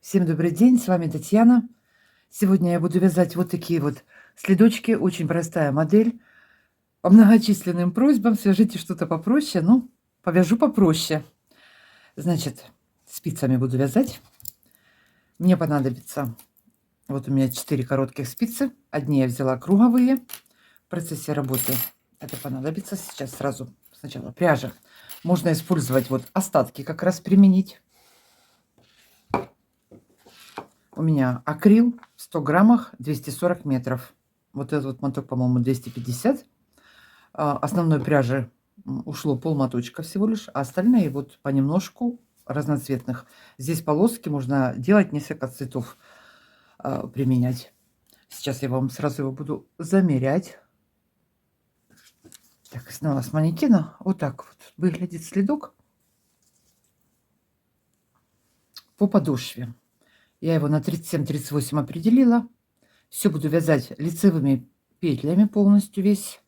Всем добрый день, с вами Татьяна. Сегодня я буду вязать вот такие вот следочки, очень простая модель. По многочисленным просьбам свяжите что-то попроще, ну, повяжу попроще. Значит, спицами буду вязать. Мне понадобится, вот у меня 4 коротких спицы. Одни я взяла круговые. В процессе работы это понадобится. Сейчас сразу сначала пряжа. Можно использовать вот остатки как раз применить. У меня акрил в 100 граммах 240 метров. Вот этот вот моток, по-моему, 250. Основной пряжи ушло полмоточка всего лишь, а остальные вот понемножку разноцветных. Здесь полоски можно делать несколько цветов, применять. Сейчас я вам сразу его буду замерять. Так, сняла с манекена. Вот так вот выглядит следок по подошве. Я его на 37-38 определила. Все буду вязать лицевыми петлями полностью весь.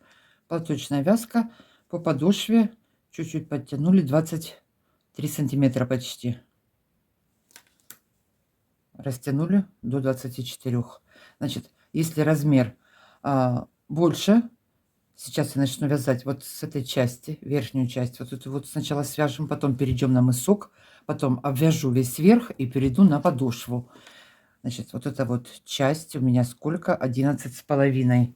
Платочная вязка. По подошве чуть-чуть подтянули 23 сантиметра почти. Растянули до 24. Значит, если размер больше, сейчас я начну вязать вот с этой части, верхнюю часть. Вот эту вот сначала свяжем, потом перейдем на мысок, потом обвяжу весь верх и перейду на подошву. Значит, вот эта вот часть у меня сколько? 11,5.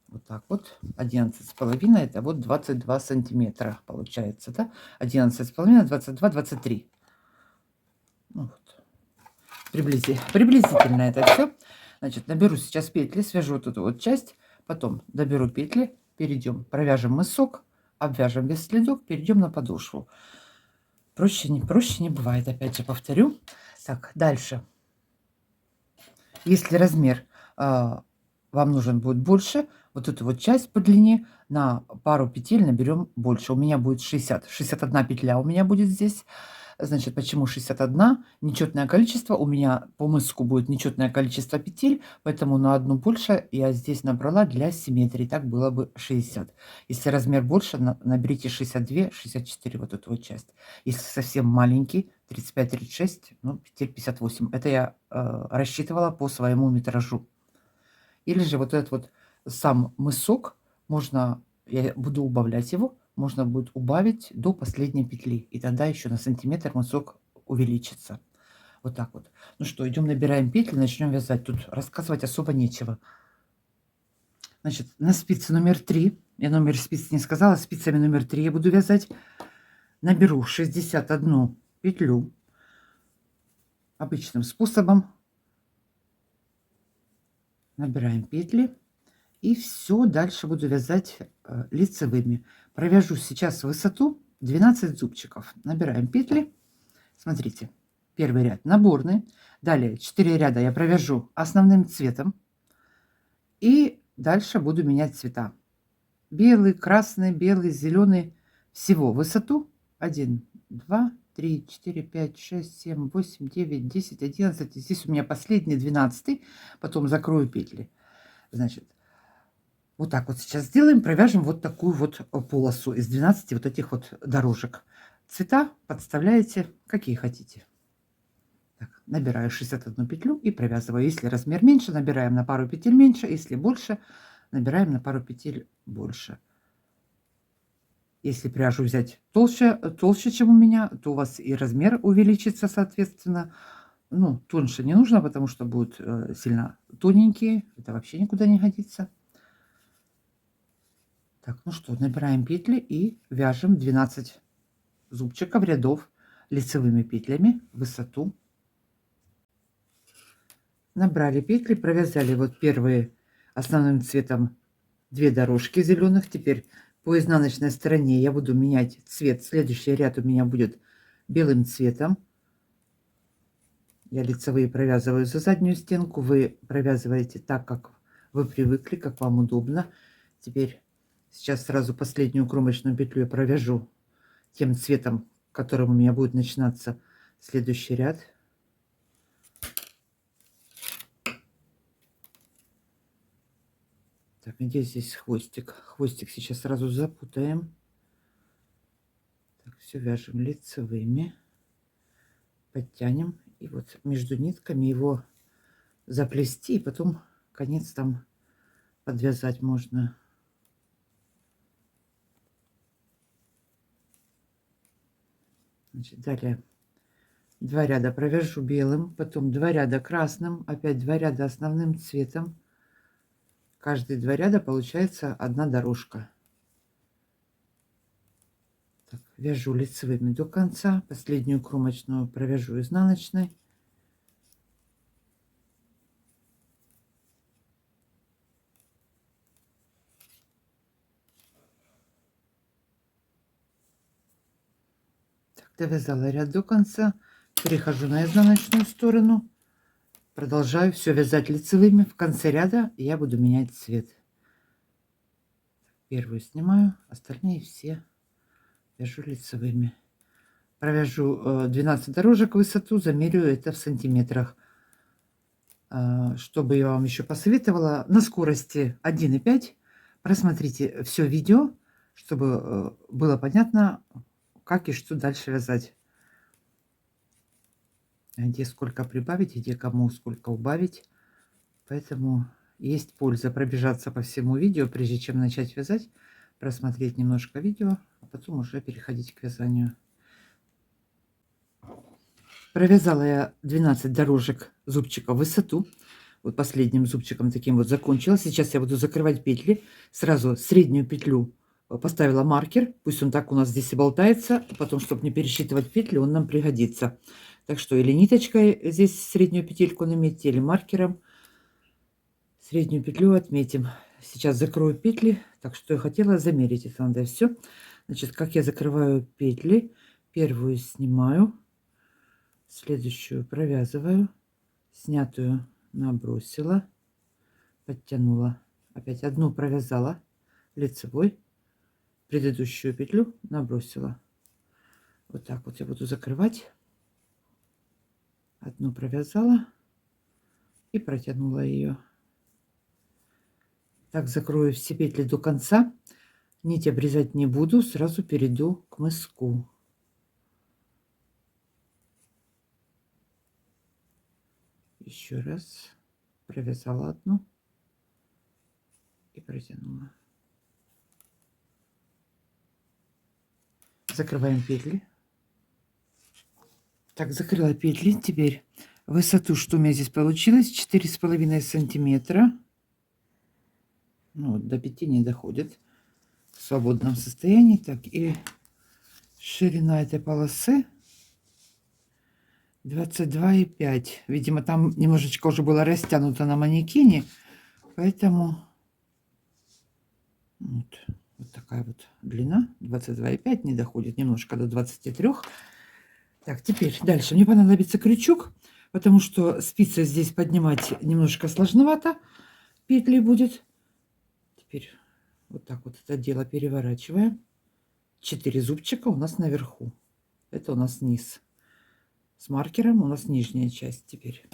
Вот так вот. 11,5 это вот 22 сантиметра получается, да? 11,5, 22, 23. Ну, вот. Приблизительно это все. Значит, наберу сейчас петли, свяжу вот эту вот часть, потом доберу петли, перейдем, провяжем мысок, обвяжем весь следок, перейдем на подошву. Проще не бывает, опять же повторю. Так, дальше. Если размер вам нужен будет больше, вот эту вот часть по длине на пару петель наберем больше. У меня будет 61 петля у меня будет здесь. Значит, почему 61? Нечетное количество. У меня по мыску будет нечетное количество петель, поэтому на одну больше я здесь набрала для симметрии. Так было бы 60. Если размер больше, наберите 62, 64 вот эту вот часть. Если совсем маленький, 35-36, ну, петель 58. Это я рассчитывала по своему метражу. Или же вот этот вот сам мысок можно, я буду убавлять его, можно будет убавить до последней петли. И тогда еще на сантиметр мысок увеличится. Вот так вот. Ну что, идем набираем петли, начнем вязать. Тут рассказывать особо нечего. Значит, на спице номер 3, я номер спицы не сказала, спицами номер 3 я буду вязать. Наберу 61 петлю обычным способом. Набираем петли. И все дальше буду вязать лицевыми. Провяжу сейчас высоту 12 зубчиков. Набираем петли. Смотрите, первый ряд наборный. Далее 4 ряда я провяжу основным цветом. И дальше буду менять цвета. Белый, красный, белый, зеленый. Всего высоту 1, 2, 3, 4, 5, 6, 7, 8, 9, 10, 11. Здесь у меня последний 12. Потом закрою петли. Значит, вот так вот сейчас сделаем, провяжем вот такую вот полосу из 12 вот этих вот дорожек. Цвета подставляете, какие хотите. Так, набираю 61 петлю и провязываю. Если размер меньше, набираем на пару петель меньше. Если больше, набираем на пару петель больше. Если пряжу взять толще, чем у меня, то у вас и размер увеличится, соответственно. Ну, тоньше не нужно, потому что будут сильно тоненькие. Это вообще никуда не годится. Так, ну что, набираем петли и вяжем 12 зубчиков рядов лицевыми петлями в высоту. Набрали петли, провязали вот первые основным цветом 2 дорожки зеленых. Теперь по изнаночной стороне я буду менять цвет. Следующий ряд у меня будет белым цветом. Я лицевые провязываю за заднюю стенку. Вы провязываете так, как вы привыкли, как вам удобно. Теперь сейчас сразу последнюю кромочную петлю я провяжу тем цветом, которым у меня будет начинаться следующий ряд. Так, где здесь хвостик? Хвостик сейчас сразу запутаем. Так, все вяжем лицевыми. Подтянем. И вот между нитками его заплести, и потом конец там подвязать можно. Значит, далее 2 ряда провяжу белым, потом 2 ряда красным, опять 2 ряда основным цветом. Каждые 2 ряда получается 1 дорожка. Так, вяжу лицевыми до конца, последнюю кромочную провяжу изнаночной. Так, довязала ряд до конца, перехожу на изнаночную сторону, продолжаю все вязать лицевыми. В конце ряда я буду менять цвет. Первую снимаю, остальные все вяжу лицевыми. Провяжу 12 дорожек в высоту, замерю это в сантиметрах. Чтобы я вам еще посоветовала, на скорости 1,5 просмотрите все видео, чтобы было понятно, как и что дальше вязать. Где сколько прибавить, где кому сколько убавить. Поэтому есть польза пробежаться по всему видео, прежде чем начать вязать, просмотреть немножко видео, а потом уже переходить к вязанию. Провязала я 12 дорожек зубчика в высоту. Вот последним зубчиком таким вот закончила. Сейчас я буду закрывать петли. Сразу среднюю петлю поставила маркер. Пусть он так у нас здесь и болтается. Потом, чтобы не пересчитывать петли, он нам пригодится. Так что или ниточкой здесь среднюю петельку наметьте, или маркером среднюю петлю отметим. Сейчас закрою петли. Так что я хотела замерить. Это надо все. Значит, как я закрываю петли. Первую снимаю. Следующую провязываю. Снятую набросила, подтянула, опять одну провязала лицевой, предыдущую петлю набросила. Вот так вот я буду закрывать. Одну провязала и протянула ее. Так закрою все петли до конца. Нить обрезать не буду, сразу перейду к мыску. Еще раз провязала одну и протянула. Закрываем петли. Так, закрыла петли. Теперь высоту, что у меня здесь получилось, 4,5 сантиметра. Ну, до 5 не доходит в свободном состоянии. Так, и ширина этой полосы 22,5. Видимо, там немножечко уже было растянуто на манекене, поэтому вот такая вот длина, 22,5, не доходит немножко до 23. Так, теперь дальше мне понадобится крючок, потому что спицы здесь поднимать немножко сложновато, петли будет. Теперь вот так вот это дело переворачиваем. 4 зубчика у нас наверху. Это у нас низ. С маркером у нас нижняя часть теперь.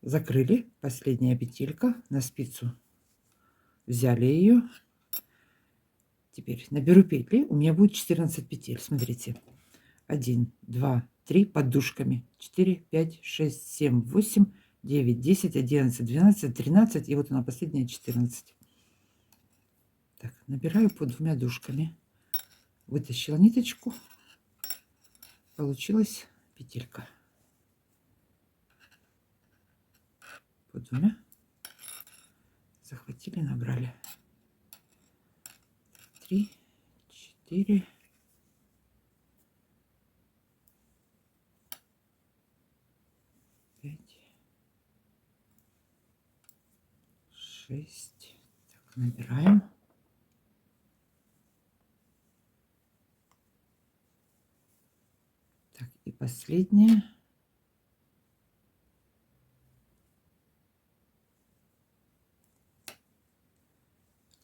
Закрыли. Последняя петелька на спицу. Взяли ее. Теперь наберу петли. У меня будет 14 петель. Смотрите. 1, 2, 3 подушками. 4, 5, 6, 7, 8, 9, 10, 11, 12, 13. И вот она последняя 14. Так, набираю по 2 дужками. Вытащила ниточку. Получилась петелька. По 2. Захватили, набрали. 3, 4. 5, 6. Так, набираем. Так, и последняя.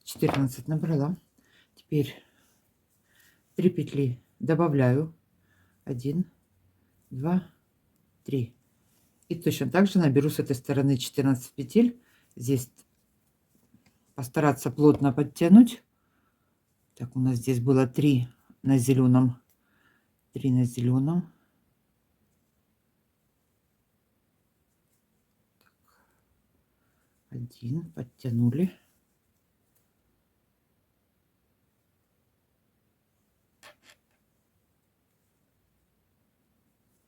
Четырнадцать набрала. Теперь 3 петли добавляю. 1, 2, 3. И точно так же наберу с этой стороны 14 петель. Здесь постараться плотно подтянуть. Так, у нас здесь было 3 на зеленом. 3 на зеленом. 1 подтянули.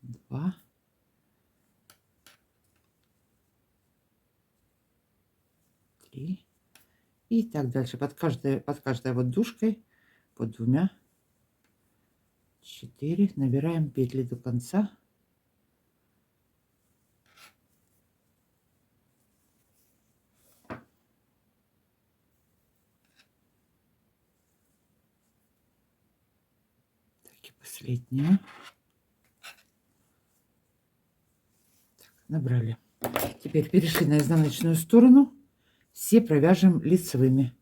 2. 3. И так дальше под каждой вот дужкой, под 2, 4 набираем петли до конца. Так, и последнюю. Так, набрали. Теперь перешли на изнаночную сторону. Все провяжем лицевыми.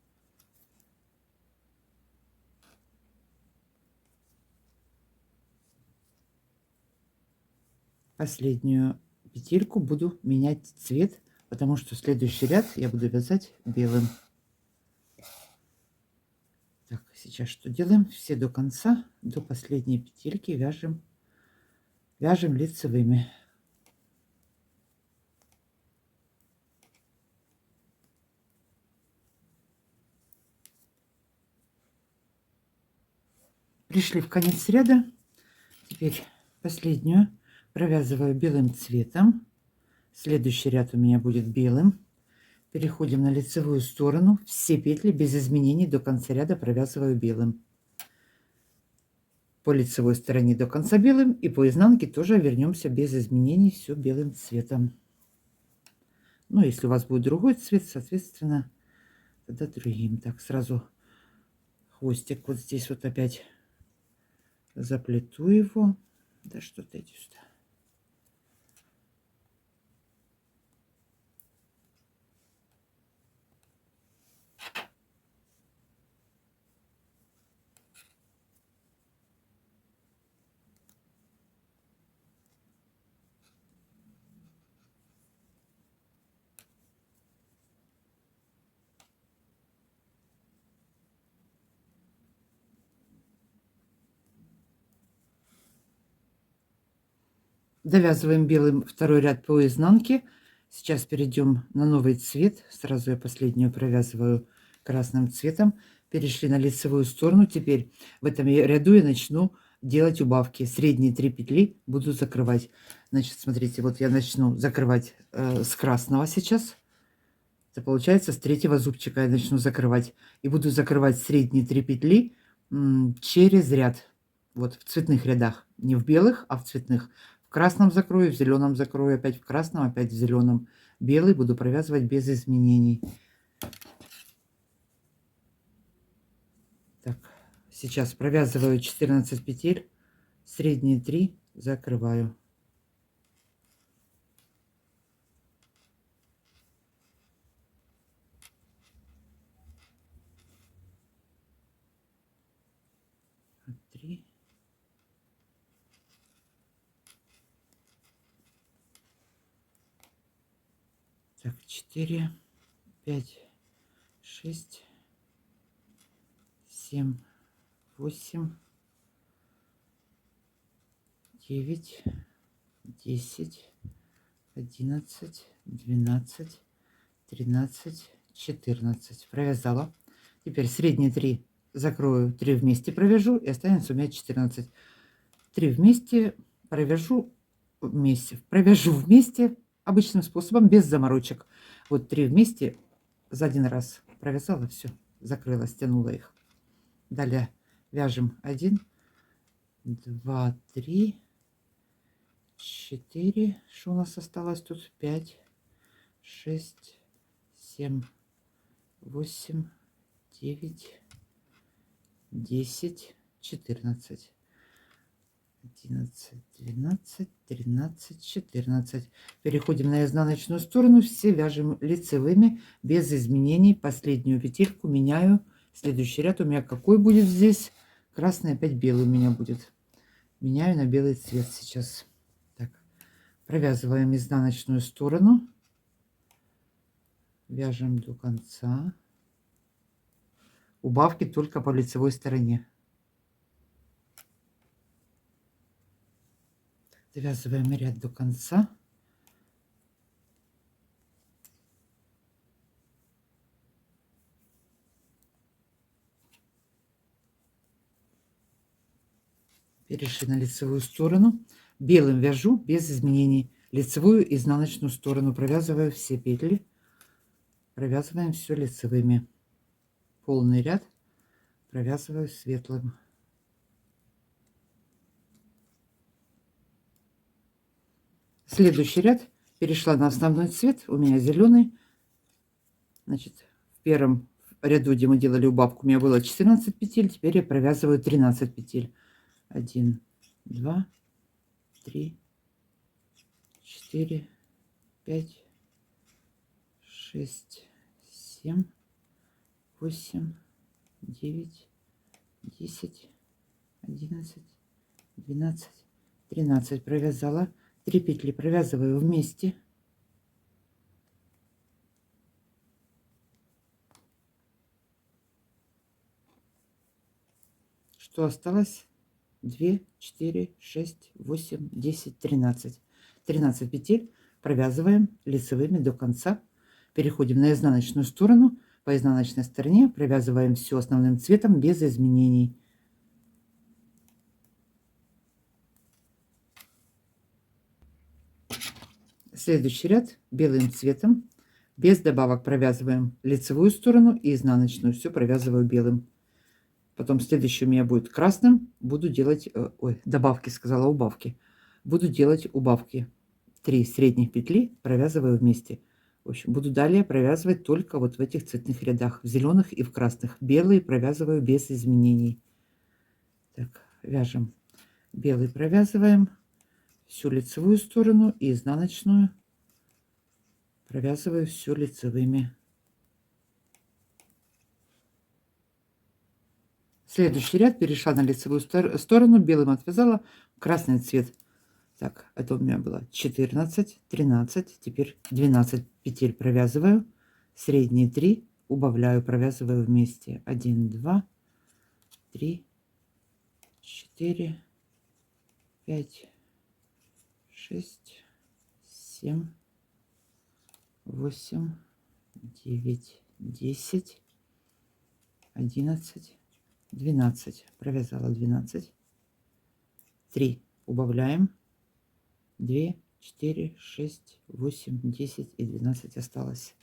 Последнюю петельку буду менять цвет, потому что следующий ряд я буду вязать белым. Так, сейчас что делаем? Все до конца, до последней петельки вяжем лицевыми. Пришли в конец ряда. Теперь последнюю провязываю белым цветом. Следующий ряд у меня будет белым. Переходим на лицевую сторону. Все петли без изменений до конца ряда провязываю белым. По лицевой стороне до конца белым, и по изнанке тоже вернемся без изменений, все белым цветом. Ну, если у вас будет другой цвет, соответственно, тогда другим. Так, сразу хвостик вот здесь вот опять заплету его. Да что-то иди сюда. Довязываем белым второй ряд по изнанке. Сейчас перейдем на новый цвет. Сразу я последнюю провязываю красным цветом. Перешли на лицевую сторону. Теперь в этом ряду я начну делать убавки. Средние 3 петли буду закрывать. Значит, смотрите, вот я начну закрывать с красного сейчас. Это получается с 3-го зубчика я начну закрывать. И буду закрывать средние 3 петли через ряд. Вот в цветных рядах. Не в белых, а в цветных. В красном закрою, в зеленом закрою, опять в красном, опять в зеленом. Белый буду провязывать без изменений. Так, сейчас провязываю 14 петель, средние 3 закрываю. Три. Так, 4, 5, 6, 7, 8, 9, 10, 11, 12, 13, 14. Провязала. Теперь средние 3 закрою, 3 вместе провяжу, и останется у меня 14. 3 вместе провяжу вместе обычным способом, без заморочек. Вот 3 вместе за один раз провязала, все, закрыла, стянула их. Далее вяжем 1, 2, 3, 4, что у нас осталось тут, 5, 6, 7, 8, 9, 10, 14, 11, 12, 13, 14. Переходим на изнаночную сторону, все вяжем лицевыми без изменений. Последнюю петельку меняю. Следующий ряд у меня какой будет здесь? Красный, опять белый у меня будет. Меняю на белый цвет сейчас. Так, провязываем изнаночную сторону, вяжем до конца. Убавки только по лицевой стороне. Довязываем ряд до конца. Перешли на лицевую сторону. Белым вяжу без изменений. Лицевую, изнаночную сторону. Провязываю все петли. Провязываем все лицевыми. Полный ряд провязываю светлым. Следующий ряд перешла на основной цвет. У меня зеленый. Значит, в первом ряду, где мы делали убавку, у меня было 14 петель. Теперь я провязываю 13 петель. 1, 2, 3, 4, 5, 6, 7, 8, 9, 10, 11, 12, 13. Провязала. 3 петли провязываю вместе. Что осталось? 2, 4, 6, 8, 10, 13. 13 петель провязываем лицевыми до конца. Переходим на изнаночную сторону. По изнаночной стороне провязываем все основным цветом без изменений. Следующий ряд белым цветом без добавок провязываем лицевую сторону и изнаночную. Все провязываю белым. Потом следующий у меня будет красным. Буду делать, добавки, сказала, убавки. Буду делать убавки. 3 средних петли провязываю вместе. В общем, буду далее провязывать только вот в этих цветных рядах, в зеленых и в красных. Белые провязываю без изменений. Так, вяжем. Белый провязываем всю лицевую сторону и изнаночную. Провязываю все лицевыми. Следующий ряд перешла на лицевую сторону, белым отвязала, красный цвет. Так, это у меня было 14, 13, теперь 12 петель провязываю, средние 3 убавляю, провязываю вместе. 1, 2, 3, 4, 5, 6, 7, 8, 9, 10, 11, 12. Провязала 12. 3 убавляем. 2, 4, 6, 8, 10 и 12 осталось.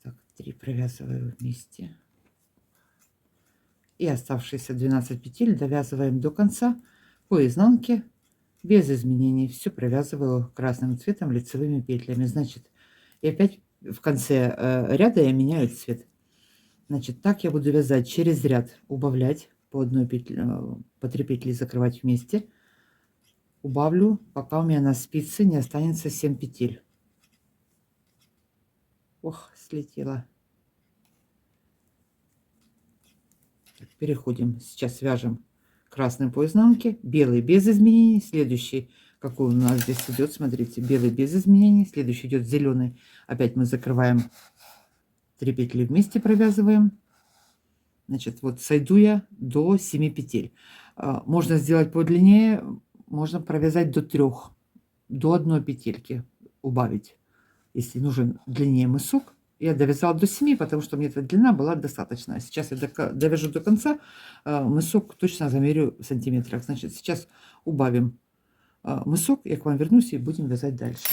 Так, 3 провязываю вместе. И оставшиеся 12 петель довязываем до конца по изнанке без изменений. Все провязываю красным цветом лицевыми петлями. Значит, и опять в конце ряда я меняю цвет. Значит, так я буду вязать через ряд, убавлять по одной петле, по 3 петли закрывать вместе. Убавлю, пока у меня на спице не останется 7 петель. Ох, слетела. Так, переходим. Сейчас вяжем красным по изнанке, белый без изменений. Следующий, какой у нас здесь идет, смотрите, белый без изменений. Следующий идет зеленый. Опять мы закрываем 3 петли вместе, провязываем. Значит, вот сойду я до 7 петель. Можно сделать подлиннее, можно провязать до 3, до 1 петельки убавить. Если нужен длиннее мысок, я довязала до 7, потому что мне эта длина была достаточно. Сейчас я довяжу до конца, мысок точно замерю в сантиметрах. Значит, сейчас убавим мысок, я к вам вернусь и будем вязать дальше.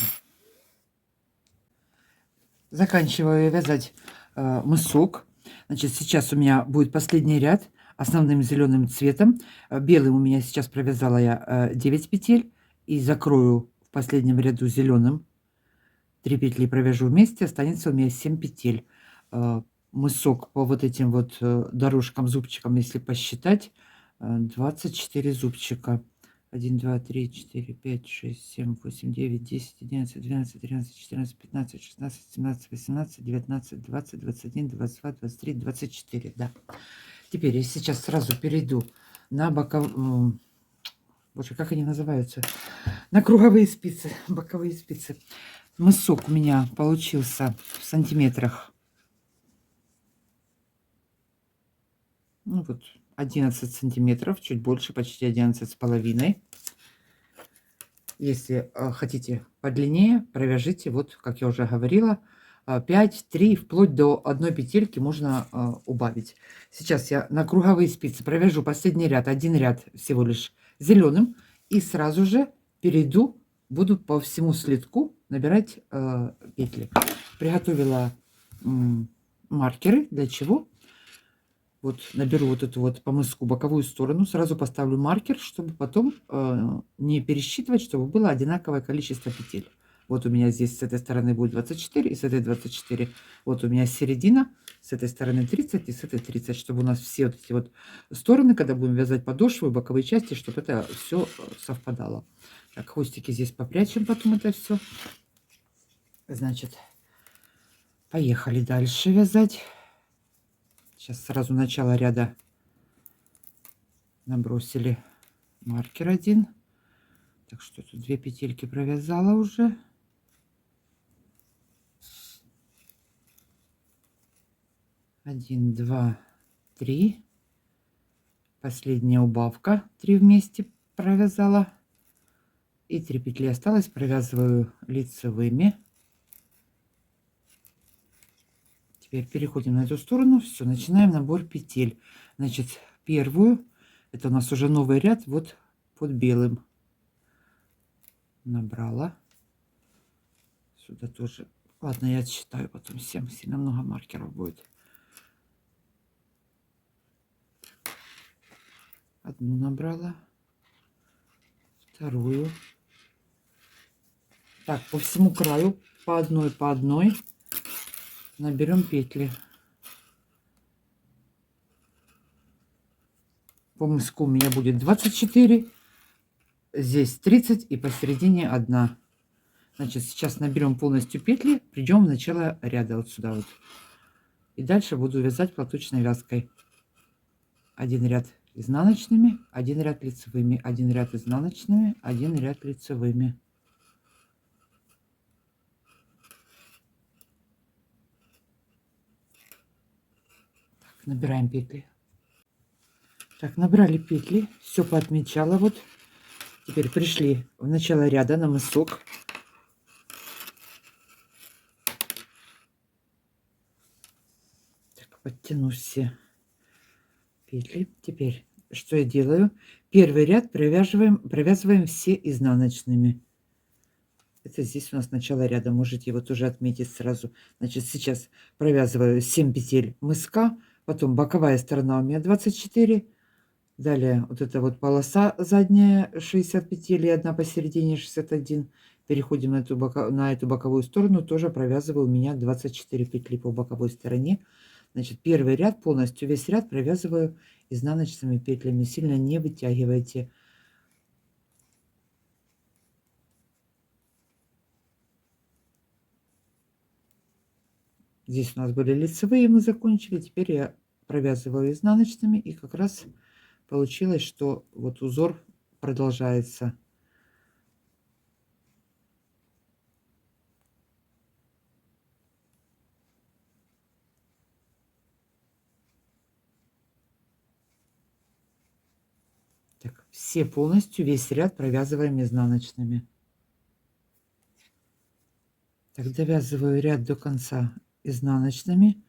Заканчиваю вязать мысок. Значит, сейчас у меня будет последний ряд основным зеленым цветом. Белым у меня сейчас провязала я 9 петель и закрою в последнем ряду зеленым. 3 петли провяжу вместе, останется у меня 7 петель. Мысок по вот этим вот дорожкам, зубчикам, если посчитать, 24 зубчика. 1, 2, 3, 4, 5, 6, 7, 8, 9, 10, 11, 12, 13, 14, 15, 16, 17, 18, 19, 20, 21, 22, 23, 24. Да. Теперь я сейчас сразу перейду на боковые... Боже, как они называются? На круговые спицы, боковые спицы. Мысок у меня получился в сантиметрах. Ну вот 11 сантиметров, чуть больше, почти 11,5. Если хотите подлиннее, провяжите, вот как я уже говорила, 5, 3, вплоть до одной петельки можно убавить. Сейчас я на круговые спицы провяжу последний ряд, один ряд всего лишь зеленым, и сразу же перейду, буду по всему слитку набирать петли. Приготовила маркеры. Для чего? Вот наберу вот эту вот по мыску боковую сторону, сразу поставлю маркер, чтобы потом не пересчитывать, чтобы было одинаковое количество петель. Вот у меня здесь с этой стороны будет 24 и с этой 24. Вот у меня середина, с этой стороны 30 и с этой 30, чтобы у нас все вот эти вот стороны, когда будем вязать подошву и боковые части, чтобы это все совпадало. Так, хвостики здесь попрячем потом это все. Значит, поехали дальше вязать. Сейчас сразу начало ряда набросили маркер один. Так что тут 2 петельки провязала уже. Один, два, три. Последняя убавка. 3 вместе провязала. И 3 петли осталось. Провязываю лицевыми. Теперь переходим на эту сторону. Все, начинаем набор петель. Значит, первую, это у нас уже новый ряд, вот под белым. Набрала. Сюда тоже. Ладно, я отсчитаю потом 7. Сильно много маркеров будет. Одну набрала. Вторую. Так, по всему краю по одной наберем петли. По мыску у меня будет 24. Здесь 30 и посередине 1. Значит, сейчас наберем полностью петли, придем в начало ряда вот сюда вот. И дальше буду вязать платочной вязкой. Один ряд изнаночными, один ряд лицевыми, один ряд изнаночными, один ряд лицевыми. Так, набираем петли. Так, набрали петли, все поотмечала вот. Теперь пришли в начало ряда на мысок. Так, подтяну все петли. Теперь что я делаю? Первый ряд провязываем все изнаночными. Это здесь у нас начало ряда, можете его тоже отметить сразу. Значит, сейчас провязываю 7 петель мыска, потом боковая сторона у меня 24. Далее вот эта вот полоса задняя 60 петель и одна посередине 61. Переходим на эту боковую сторону, тоже провязываю у меня 24 петли по боковой стороне. Значит, первый ряд полностью, весь ряд провязываю изнаночными петлями. Сильно не вытягивайте. Здесь у нас были лицевые, мы закончили. Теперь я провязываю изнаночными, и как раз получилось, что вот узор продолжается. Так, все полностью, весь ряд провязываем изнаночными. Так, довязываю ряд до конца изнаночными.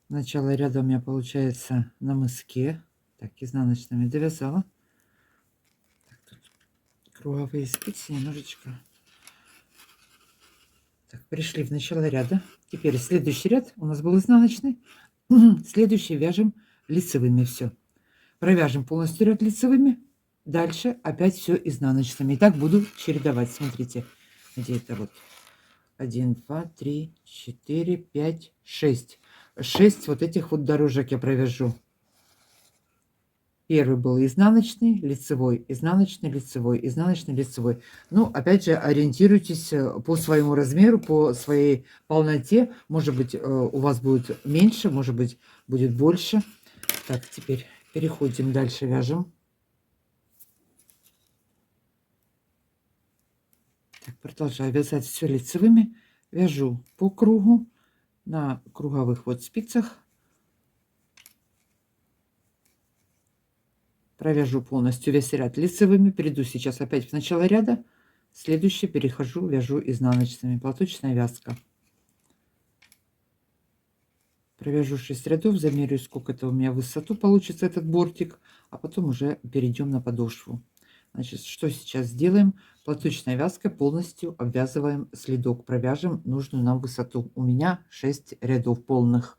Начало ряда у меня получается на мыске. Так, изнаночными довязала. Так, тут круговые спицы немножечко. Так, пришли в начало ряда. Теперь следующий ряд у нас был изнаночный. Следующий вяжем лицевыми все. Провяжем полностью ряд лицевыми. Дальше опять все изнаночными. И так буду чередовать. Смотрите, где это вот 1, 2, 3, 4, 5, 6. 6 вот этих вот дорожек я провяжу. Первый был изнаночный, лицевой, изнаночный, лицевой, изнаночный, лицевой. Ну, опять же, ориентируйтесь по своему размеру, по своей полноте. Может быть, у вас будет меньше, может быть, будет больше. Так, теперь переходим дальше, вяжем. Так, продолжаю вязать все лицевыми. Вяжу по кругу на круговых вот спицах. Провяжу полностью весь ряд лицевыми. Перейду сейчас опять в начало ряда. Следующее перехожу, вяжу изнаночными. Платочная вязка. Провяжу 6 рядов, замерю, сколько это у меня в высоту получится этот бортик, а потом уже перейдем на подошву. Значит, что сейчас сделаем? Платочной вязкой полностью обвязываем следок, провяжем нужную нам высоту. У меня 6 рядов полных.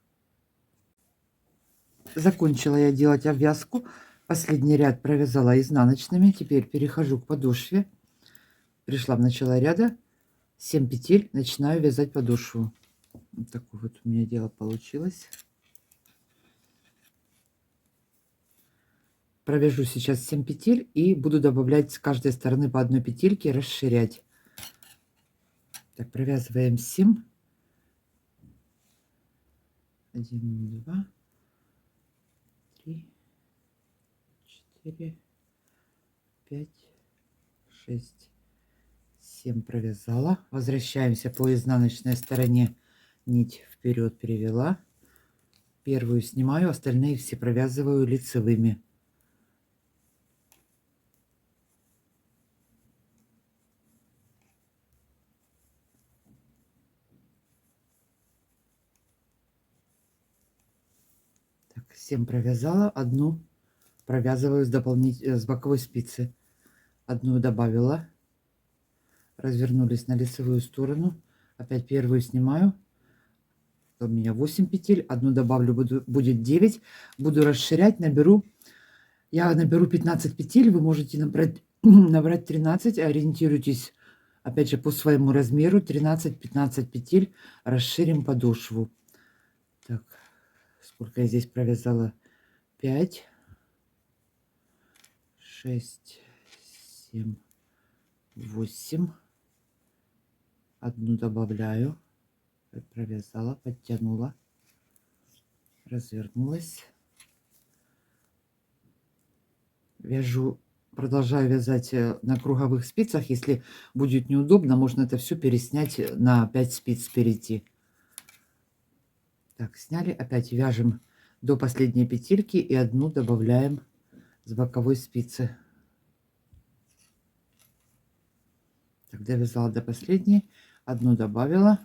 Закончила я делать обвязку. Последний ряд провязала изнаночными. Теперь перехожу к подошве. Пришла в начало ряда, 7 петель, начинаю вязать подошву. Вот такое вот у меня дело получилось. Провяжу сейчас 7 петель и буду добавлять с каждой стороны по одной петельке, расширять. Так, провязываем 7. 1, 2, 3, 4, 5, 6, 7 провязала. Возвращаемся по изнаночной стороне. Нить вперед перевела. Первую снимаю, остальные все провязываю лицевыми. Так, 7 провязала, одну провязываю с боковой спицы. Одну добавила, развернулись на лицевую сторону, опять первую снимаю. У меня 8 петель, одну добавлю, будет 9. Буду расширять, я наберу 15 петель, вы можете набрать 13, ориентируйтесь опять же по своему размеру, 13-15 петель, расширим подошву. Так, сколько я здесь провязала? 5, 6, 7, 8. Одну добавляю, провязала, подтянула, развернулась. Вяжу, продолжаю вязать на круговых спицах. Если будет неудобно, можно это все переснять на 5 спиц, перейти. Так, сняли, опять вяжем до последней петельки и одну добавляем с боковой спицы. Так, довязала до последней, одну добавила.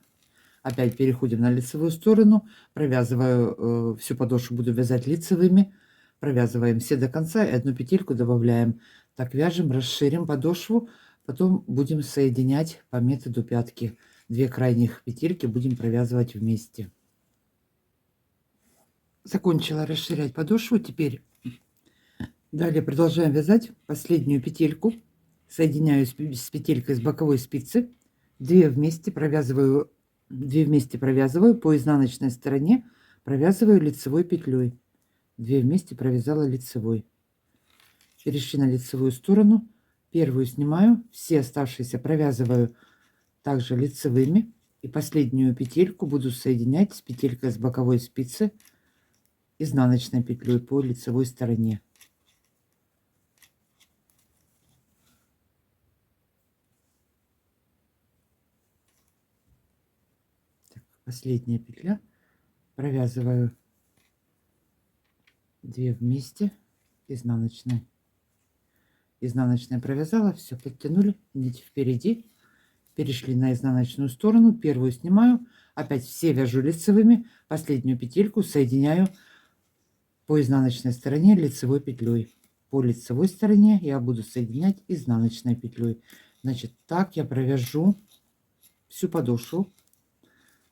Опять переходим на лицевую сторону, провязываю всю подошву, буду вязать лицевыми. Провязываем все до конца и одну петельку добавляем. Так, вяжем, расширим подошву, потом будем соединять по методу пятки. 2 крайних петельки будем провязывать вместе. Закончила расширять подошву, теперь далее продолжаем вязать последнюю петельку. Соединяю с петелькой с боковой спицы, 2 вместе провязываю по изнаночной стороне, провязываю лицевой петлей. 2 вместе провязала лицевой. Перешли на лицевую сторону, первую снимаю, все оставшиеся провязываю также лицевыми, и последнюю петельку буду соединять с петелькой с боковой спицы изнаночной петлей по лицевой стороне. Так, последняя петля, провязываю 2 вместе, изнаночной провязала, все, подтянули, нить впереди, перешли на изнаночную сторону, первую снимаю, опять все вяжу лицевыми, последнюю петельку соединяю по изнаночной стороне лицевой петлей. По лицевой стороне я буду соединять изнаночной петлей. Значит, так я провяжу всю подошву.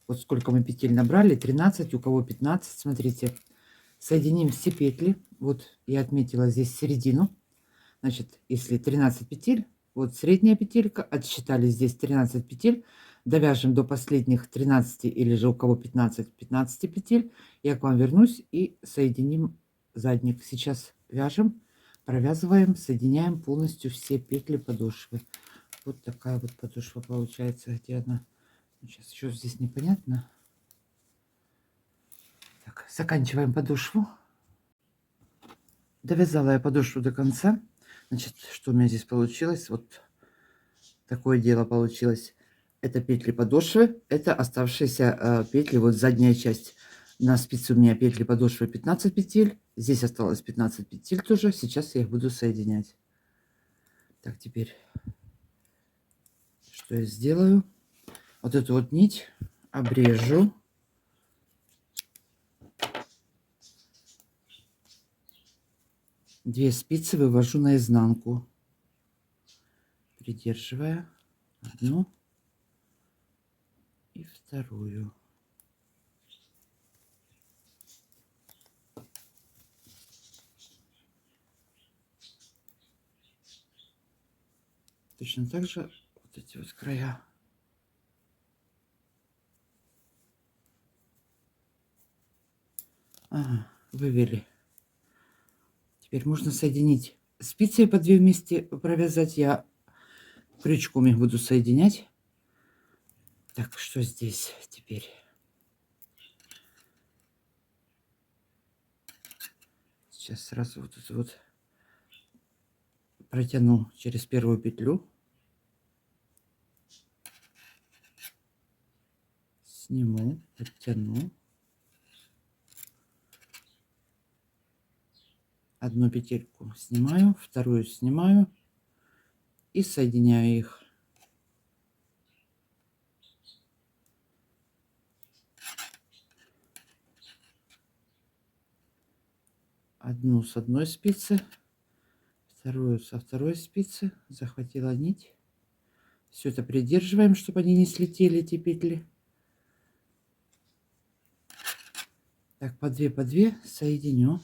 Вот сколько мы петель набрали, 13, у кого 15, смотрите. Соединим все петли. Вот я отметила здесь середину. Значит, если 13 петель, вот средняя петелька, отсчитали здесь 13 петель, довяжем до последних 13 или же у кого 15 петель. Я к вам вернусь и соединим задник. Сейчас вяжем, провязываем, соединяем полностью все петли подошвы. Вот такая вот подошва получается. Где она? Сейчас еще здесь непонятно. Так, заканчиваем подошву. Довязала я подошву до конца. Значит, что у меня здесь получилось? Вот такое дело получилось. Это петли подошвы, это оставшиеся петли, вот задняя часть. На спице у меня петли подошвы 15 петель. Здесь осталось 15 петель тоже. Сейчас я их буду соединять. Так, теперь что я сделаю? Вот эту вот нить обрежу. Две спицы вывожу наизнанку, придерживая одну и вторую. Точно так же вот эти вот края. Ага, вывели. Теперь можно соединить спицы по 2 вместе провязать. Я крючком их буду соединять. Так, что здесь теперь? Сейчас сразу вот это вот протяну через первую петлю. Сниму, подтяну. Одну петельку снимаю, вторую снимаю и соединяю их. Одну с одной спицы, вторую со второй спицы. Захватила нить. Все это придерживаем, чтобы они не слетели, эти петли. Так, по 2 соединю.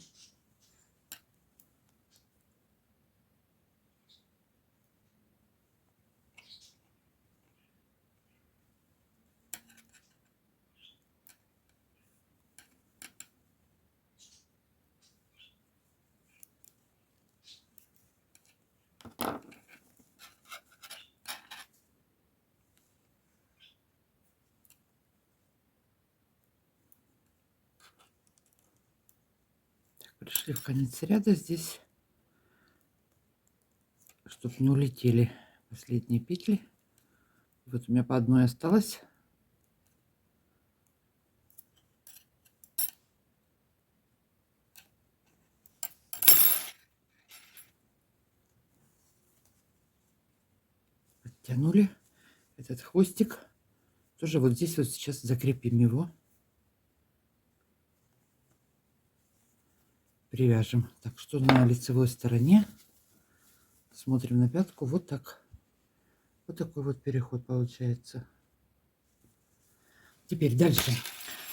Пришли в конец ряда здесь, чтобы не улетели последние петли. Вот у меня по одной осталось. Подтянули этот хвостик. Тоже вот здесь вот сейчас закрепим его. Привяжем. Так, что на лицевой стороне? Смотрим на пятку. Вот так. Вот такой вот переход получается. Теперь дальше.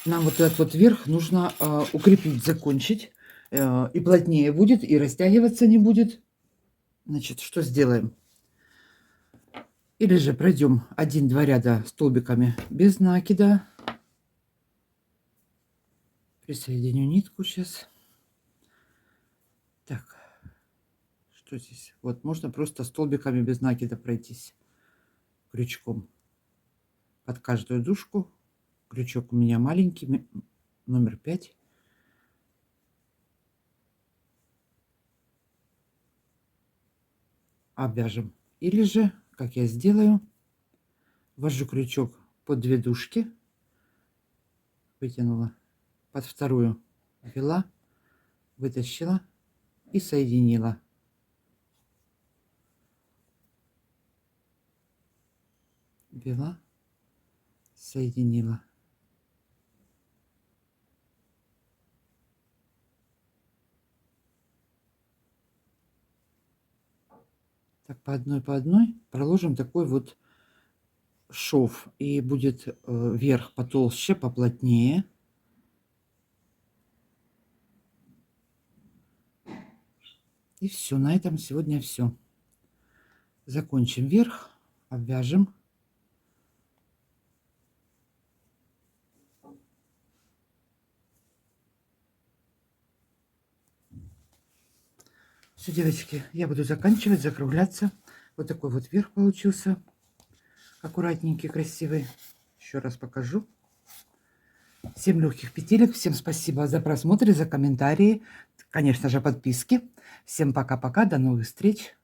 Нам вот этот вот верх нужно укрепить, закончить. И плотнее будет, и растягиваться не будет. Значит, что сделаем? Или же пройдем 1-2 ряда столбиками без накида. Присоединю нитку сейчас. Так, что здесь? Вот, можно просто столбиками без накида пройтись крючком под каждую дужку. Крючок у меня маленький, номер 5. Обвяжем. Или же, как я сделаю, ввожу крючок под 2 дужки, вытянула, под вторую ввела, вытащила и соединила. Ввела, соединила. Так, по одной проложим такой вот шов, и будет верх потолще, поплотнее. И все, на этом сегодня все. Закончим верх, обвяжем. Все, девочки, я буду заканчивать, закругляться. Вот такой вот верх получился. Аккуратненький, красивый. Еще раз покажу. Всем легких петелек. Всем спасибо за просмотр, за комментарии. Конечно же, подписки. Всем пока-пока. До новых встреч.